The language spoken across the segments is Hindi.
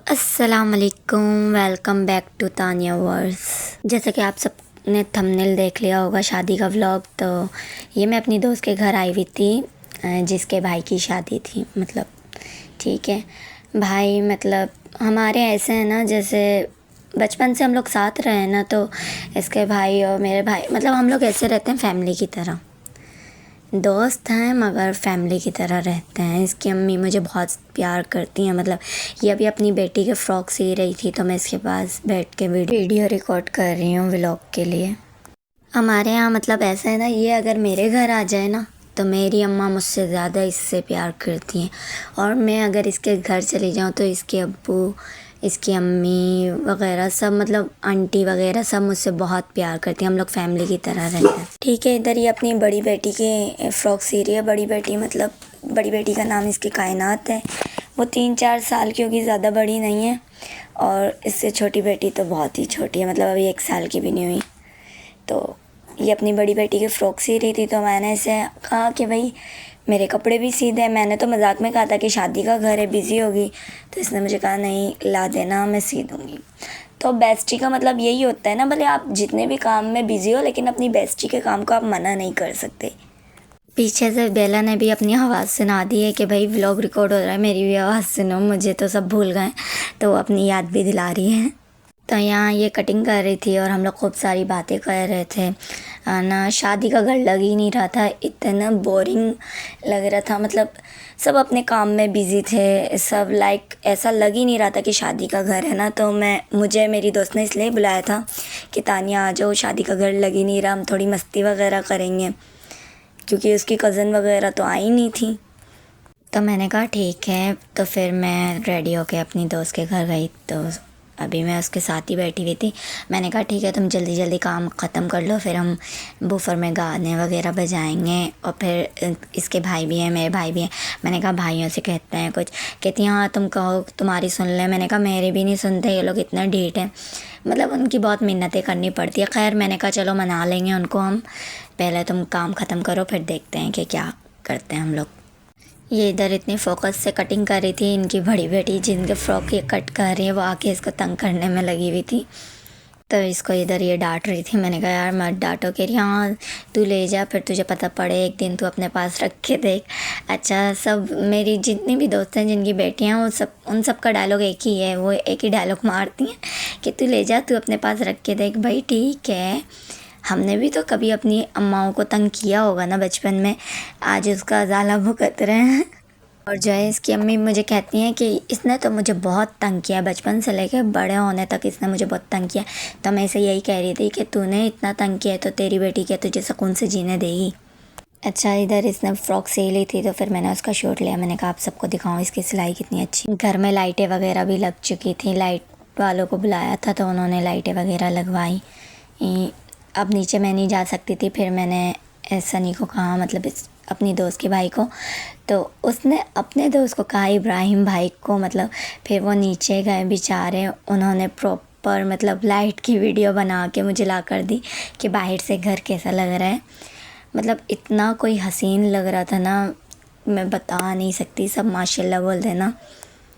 अस्सलाम वालेकुम, welcome back to Tania verse. जैसा कि आप सब ने थंबनेल देख लिया होगा शादी का व्लॉग, तो ये मैं अपनी दोस्त के घर आई हुई थी जिसके भाई की शादी थी। मतलब ठीक है भाई, मतलब हमारे ऐसे हैं ना, जैसे बचपन से हम लोग साथ रहे हैं ना, तो इसके भाई और मेरे भाई मतलब हम लोग ऐसे रहते हैं फैमिली की तरह। दोस्त हैं मगर फैमिली की तरह रहते हैं। इसकी अम्मी मुझे बहुत प्यार करती हैं। मतलब ये अभी अपनी बेटी के फ़्रॉक सी रही थी, तो मैं इसके पास बैठ के वीडियो रिकॉर्ड कर रही हूँ व्लॉग के लिए। हमारे यहाँ मतलब ऐसा है ना, ये अगर मेरे घर आ जाए ना, तो मेरी अम्मा मुझसे ज़्यादा इससे प्यार करती हैं, और मैं अगर इसके घर चली जाऊँ तो इसके अब्बू, इसकी अम्मी वगैरह सब, मतलब आंटी वगैरह सब मुझसे बहुत प्यार करती हैं। हम लोग फैमिली की तरह रहते हैं। ठीक है, इधर ये अपनी बड़ी बेटी के फ़्रॉक सी रही है। बड़ी बेटी मतलब बड़ी बेटी का नाम इसकी कायनात है। वो 3-4 साल की होगी, ज़्यादा बड़ी नहीं है। और इससे छोटी बेटी तो बहुत ही छोटी है, मतलब अभी 1 साल की भी नहीं हुई। तो ये अपनी बड़ी बेटी की फ़्रॉक सी रही थी, तो मैंने इसे कहा कि भाई मेरे कपड़े भी सी दे। मैंने तो मजाक में कहा था कि शादी का घर है, बिज़ी होगी। तो इसने मुझे कहा नहीं, ला देना, मैं सी दूँगी। तो बेस्टी का मतलब यही होता है ना, भले आप जितने भी काम में बिज़ी हो, लेकिन अपनी बेस्टी के काम को आप मना नहीं कर सकते। पीछे से बेला ने भी अपनी आवाज़ सुना दी है कि भाई व्लॉग रिकॉर्ड हो रहा है, मेरी भी आवाज़ सुनो। मुझे तो सब भूल गए, तो वो अपनी याद भी दिला रही है। तो यहाँ ये कटिंग कर रही थी और हम लोग खूब सारी बातें कर रहे थे ना। शादी का घर लग ही नहीं रहा था, इतना बोरिंग लग रहा था। मतलब सब अपने काम में बिज़ी थे सब, लाइक ऐसा लग ही नहीं रहा था कि शादी का घर है ना। तो मुझे मेरी दोस्त ने इसलिए बुलाया था कि तानिया आ जाओ, शादी का घर लग ही नहीं रहा, हम थोड़ी मस्ती वगैरह करेंगे, क्योंकि उसकी कज़न वगैरह तो आई नहीं थी। तो मैंने कहा ठीक है। तो फिर मैं रेडी होके अपनी दोस्त के घर गई, तो अभी मैं उसके साथ ही बैठी हुई थी। मैंने कहा ठीक है, तुम जल्दी जल्दी काम ख़त्म कर लो, फिर हम बूफर में गाने वगैरह बजाएंगे। और फिर इसके भाई भी हैं, मेरे भाई भी हैं। मैंने कहा भाइयों से कहते हैं कुछ। कहती हाँ तुम कहो, तुम्हारी सुन ले। मैंने कहा मेरे भी नहीं सुनते, ये लोग इतना ढीठ हैं। मतलब उनकी बहुत मिन्नतें करनी पड़ती है। खैर मैंने कहा चलो मना लेंगे उनको हम, पहले तुम काम ख़त्म करो, फिर देखते हैं कि क्या करते हैं हम लोग। ये इधर इतनी फोकस से कटिंग कर रही थी, इनकी बड़ी बेटी जिनके फ्रॉक ये कट कर रही है वो आके इसको तंग करने में लगी हुई थी। तो इसको इधर ये डांट रही थी। मैंने कहा यार मत डांटो। कह रही हाँ तू ले जा, फिर तुझे पता पड़े, एक दिन तू अपने पास रख के देख। अच्छा, सब मेरी जितनी भी दोस्त हैं जिनकी बेटियाँ, वो सब, उन सब का डायलॉग एक ही है। वो एक ही डायलॉग मारती हैं कि तू ले जा, तू अपने पास रख के देख। भाई ठीक है, हमने भी तो कभी अपनी अम्माओं को तंग किया होगा ना बचपन में, आज उसका ज़ाला भुगत रहे हैं। और जो है इसकी अम्मी मुझे कहती हैं कि इसने तो मुझे बहुत तंग किया, बचपन से लेकर बड़े होने तक इसने मुझे बहुत तंग किया। तो मैं इसे यही कह रही थी कि तूने इतना तंग किया है तो तेरी बेटी क्या तुझे सुकून से जीने देगी। अच्छा, इधर इसने फ़्रॉक सी ली थी, तो फिर मैंने उसका शूट लिया। मैंने कहा आप सबको दिखाऊं इसकी सिलाई कितनी अच्छी। घर में लाइटें वगैरह भी लग चुकी थी, लाइट वालों को बुलाया था तो उन्होंने लाइटें वगैरह लगवाई। अब नीचे मैं नहीं जा सकती थी, फिर मैंने सनी को कहा, मतलब अपनी दोस्त के भाई को, तो उसने अपने दोस्त को कहा, इब्राहिम भाई को। मतलब फिर वो नीचे गए बेचारे, उन्होंने प्रॉपर मतलब लाइट की वीडियो बना के मुझे ला कर दी कि बाहर से घर कैसा लग रहा है। मतलब इतना कोई हसीन लग रहा था ना, मैं बता नहीं सकती। सब माशाल्लाह बोल देना,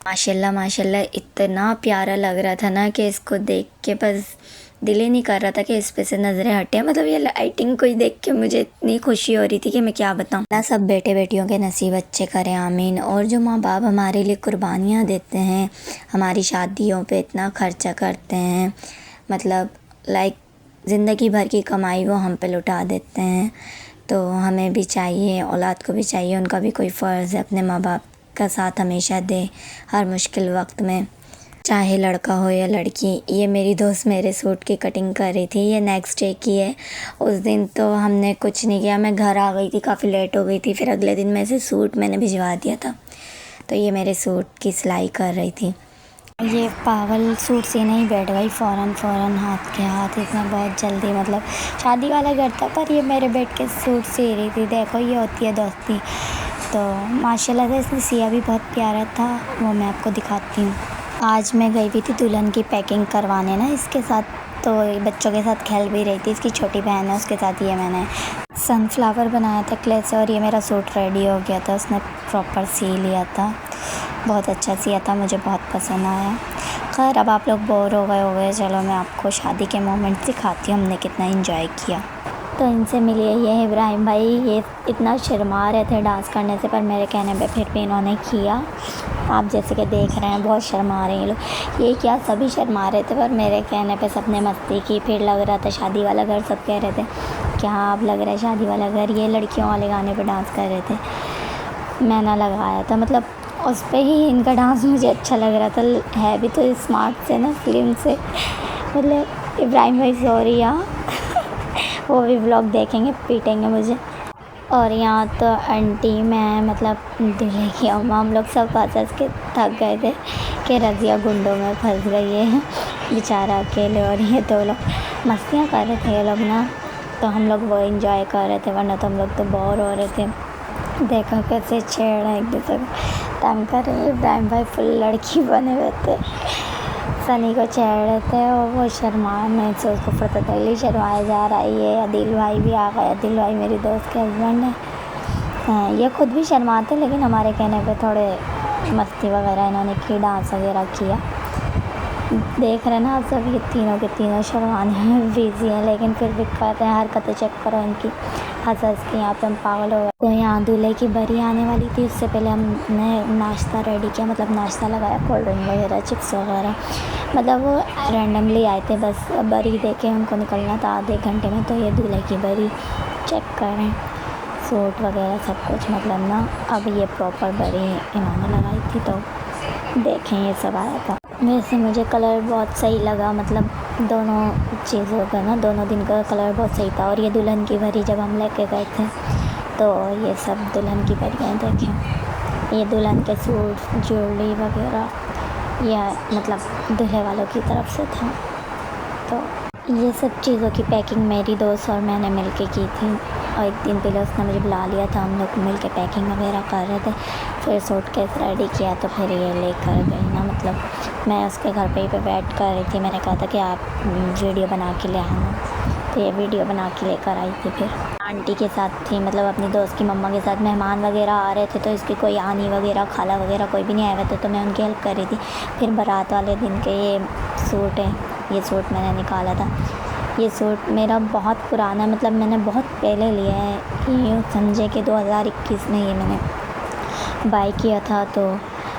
माशाल्लाह माशाल्लाह। इतना प्यारा लग रहा था ना कि इसको देख के बस दिल ही नहीं कर रहा था कि इस पे से नज़रें हटें। मतलब ये लाइटिंग को ही देख के मुझे इतनी खुशी हो रही थी कि मैं क्या बताऊँ ना। सब बेटे बेटियों के नसीब अच्छे करें, आमीन। और जो माँ बाप हमारे लिए कुर्बानियाँ देते हैं, हमारी शादियों पे इतना खर्चा करते हैं, मतलब लाइक ज़िंदगी भर की कमाई वो हम पे लुटा देते हैं, तो हमें भी चाहिए, औलाद को भी चाहिए, उनका भी कोई फ़र्ज़ है अपने माँ बाप का साथ हमेशा दे हर मुश्किल वक्त में, चाहे लड़का हो या लड़की। ये मेरी दोस्त मेरे सूट की कटिंग कर रही थी, ये नेक्स्ट डे की है। उस दिन तो हमने कुछ नहीं किया, मैं घर आ गई थी, काफ़ी लेट हो गई थी। फिर अगले दिन में से सूट मैंने भिजवा दिया था, तो ये मेरे सूट की सिलाई कर रही थी। ये पागल सूट सीने ही बैठ गई फ़ौरन हाथ के हाथ, इतना बहुत जल्दी। मतलब शादी वाला घर था पर ये मेरे बैठ के सूट सी रही थी। देखो ये होती है दोस्ती। तो माशाल्लाह से इसने सिया भी बहुत प्यारा था, वो मैं आपको दिखाती हूँ। आज मैं गई हुई थी दुल्हन की पैकिंग करवाने ना इसके साथ, तो बच्चों के साथ खेल भी रही थी। इसकी छोटी बहन है, उसके साथ ये मैंने सनफ्लावर बनाया था क्ले से, और ये मेरा सूट रेडी हो गया था, उसने प्रॉपर सी लिया था, बहुत अच्छा सिया था, मुझे बहुत पसंद आया। खैर अब आप लोग बोर हो गए होंगे, चलो मैं आपको शादी के मोमेंट दिखाती हूँ हमने कितना एंजॉय किया। तो इनसे मिलिए, ये है इब्राहिम भाई। ये इतना शर्मा रहे थे डांस करने से, पर मेरे कहने पे फिर भी इन्होंने किया। आप जैसे कि देख रहे हैं बहुत शर्मा रहे हैं लोग। ये क्या सभी शर्मा रहे थे, पर मेरे कहने पे सबने मस्ती की। फिर लग रहा था शादी वाला घर, सब कह रहे थे क्या आप लग रहा है शादी वाला घर। ये लड़कियों वाले गाने पे डांस कर रहे थे, मैंने लगाया था, मतलब उस पर ही इनका डांस मुझे अच्छा लग रहा था। है भी तो स्मार्ट से ना, फिल्म से। मतलब इब्राहिम भाई सॉरी यार वो भी व्लॉग देखेंगे, पीटेंगे मुझे। और यहाँ तो आंटी मैं मतलब दूल्हे की अम्मा, हम लोग सब हंस के थक गए थे कि रज़िया गुंडों में फंस गई है बेचारा अकेले। और ये दो लोग मस्तियाँ कर रहे थे ये लोग ना, तो हम लोग वो एंजॉय कर रहे थे, वरना तो हम लोग तो बोर हो रहे थे। देखा कैसे छेड़ है एक दूसरे को तंग कर रहे हैं। इब्राहिम भाई फुल लड़की बने हुए थे, सनी को छेड़ रहे थे और वो शर्माने से उसको फुर्सत शर्माया जा रहा है। ये अदिल भाई भी आ गए। अदिल भाई मेरी दोस्त के हस्बैंड है। ये खुद भी शर्माते, लेकिन हमारे कहने पे थोड़े मस्ती वगैरह इन्होंने की, डांस वगैरह किया। देख रहे हैं ना आप सब, ये तीनों के तीनों शर्माने में बिजी हैं, लेकिन फिर भी कहते हैं हरकतें चेक करो इनकी, हंस हंस के यहाँ पे हम पागल हो गए। तो यहाँ दूल्हे की बरी आने वाली थी, उससे पहले हमने नाश्ता रेडी किया, मतलब नाश्ता लगाया, कोल्ड ड्रिंक वगैरह, चिप्स वगैरह, मतलब वो रैंडमली आए थे बस। बरी दे के हमको निकलना था आधे घंटे में। तो ये दूल्हे की बरी चेक करें, सूट वगैरह सब कुछ, मतलब ना अब ये प्रॉपर बरी इन्होंने लगाई थी। तो देखें ये सब आया था। वैसे मुझे कलर बहुत सही लगा, मतलब दोनों चीज़ों का ना, दोनों दिन का कलर बहुत सही था। और ये दुल्हन की भरी जब हम लेके गए थे, तो ये सब दुल्हन की भरियाँ देखें, ये दुल्हन के सूट, ज्वेलरी वगैरह, यह मतलब दूल्हे वालों की तरफ से था। तो ये सब चीज़ों की पैकिंग मेरी दोस्त और मैंने मिलके की थी। और एक दिन पहले उसने मुझे बुला लिया था, हम लोग मिल के पैकिंग वगैरह कर रहे थे। फिर सूटकेस रेडी किया, तो फिर ये लेकर गई ना, मतलब मैं उसके घर पे ही वेट कर रही थी। मैंने कहा था कि आप वीडियो बना के ले आना, तो ये वीडियो बना के लेकर आई थी। फिर आंटी के साथ थी, मतलब अपनी दोस्त की मम्मा के साथ। मेहमान वगैरह आ रहे थे, तो इसकी कोई आनी वगैरह, खाला वगैरह कोई भी नहीं आया हुआ था, तो मैं उनकी हेल्प कर रही थी। फिर बारात वाले दिन के ये सूट है, ये सूट मैंने निकाला था। ये सूट मेरा बहुत पुराना है, मतलब मैंने बहुत पहले लिया है। ये समझे कि 2021 में ये मैंने बाय किया था, तो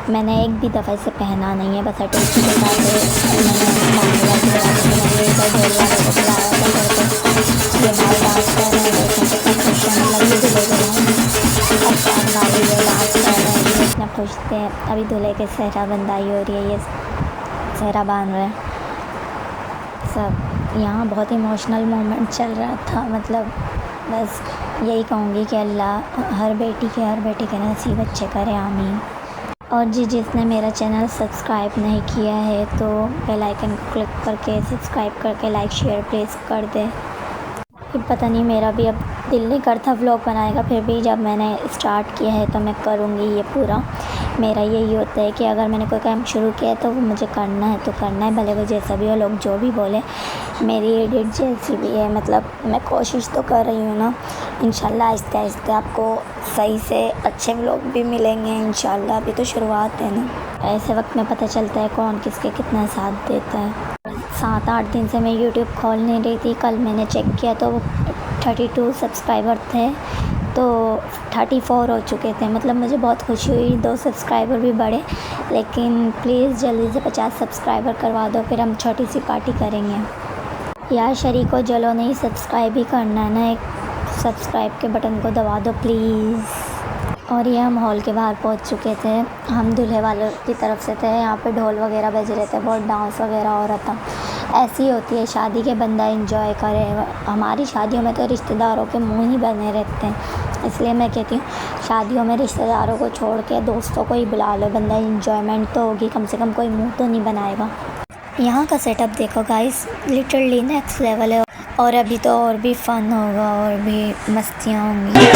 मैंने एक भी दफ़ा इसे पहना नहीं है। बस अटैची के साथ मैंने मांगला के मैंने इधर ढोल वाले को बुलाया था घर पे। ये भाई डांस कर रहे हैं, देखें कितना खुश है, मतलब ये दूल्हे के भाई अफगान वाले ये डांस कर रहे हैं, ये इतना खुश थे। अभी दूल्हे के सेहरा बंदाई हो रही है, ये सेहरा बांध रहे हैं सब। यहाँ बहुत इमोशनल मोमेंट चल रहा था, मतलब बस यही कहूँगी कि अल्लाह हर बेटी के नसीब अच्छे करे, आमीन। और जिसने मेरा चैनल सब्सक्राइब नहीं किया है, तो बेल आइकन को क्लिक करके सब्सक्राइब करके लाइक शेयर प्लीज़ कर दे। पता नहीं, मेरा भी अब दिल नहीं करता व्लॉग बनाएगा, फिर भी जब मैंने स्टार्ट किया है तो मैं करूँगी ये पूरा। मेरा यही होता है कि अगर मैंने कोई काम शुरू किया है तो वो मुझे करना है तो करना है, भले वो जैसा भी हो, लोग जो भी बोले। मेरी एडिट जैसी भी है, मतलब मैं कोशिश तो कर रही हूँ ना। इंशाल्लाह आहिस्ते आहिस्ते आपको सही से अच्छे व्लॉग भी मिलेंगे इंशाल्लाह। अभी तो शुरुआत है ना, ऐसे वक्त में पता चलता है कौन किसके कितना साथ देता है। 7-8 दिन से मैं यूट्यूब खोल नहीं रही थी। कल मैंने चेक किया तो 32 सब्सक्राइबर थे, तो 34 हो चुके थे। मतलब मुझे बहुत खुशी हुई, 2 सब्सक्राइबर भी बढ़े। लेकिन प्लीज़ जल्दी से 50 सब्सक्राइबर करवा दो, फिर हम छोटी सी पार्टी करेंगे। यार शरीको जलो नहीं, सब्सक्राइब ही करना है ना, एक सब्सक्राइब के बटन को दबा दो प्लीज़। और ये हम हॉल के बाहर पहुंच चुके थे, हम दूल्हे वालों की तरफ से थे। यहाँ पे ढोल वगैरह बज रहे थे, बहुत डांस वगैरह हो रहा था। ऐसी होती है शादी के, बंदा एंजॉय करे। हमारी शादियों में तो रिश्तेदारों के मुंह ही बने रहते हैं, इसलिए मैं कहती हूँ शादियों में रिश्तेदारों को छोड़ के दोस्तों को ही बुला लो, बंदा एंजॉयमेंट तो होगी, कम से कम कोई मुँह तो नहीं बनाएगा। यहाँ का सेटअप देखो गाइस, लिटरली नेक्स्ट लेवल है। और अभी तो और भी फ़न होगा, और भी मस्तियाँ होंगी।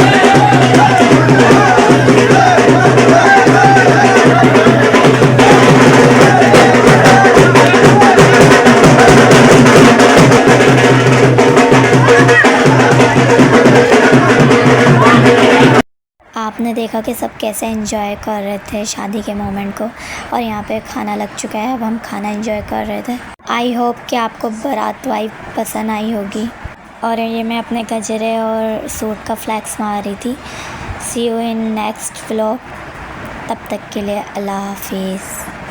आपने देखा कि सब कैसे एंजॉय कर रहे थे शादी के मोमेंट को। और यहाँ पे खाना लग चुका है, अब हम खाना एंजॉय कर रहे थे। आई होप कि आपको बारात वाइब पसंद आई होगी। और ये मैं अपने गजरे और सूट का फ्लैक्स मार रही थी। सी यू इन नेक्स्ट व्लॉग। तब तक के लिए अल्लाह हाफिज़।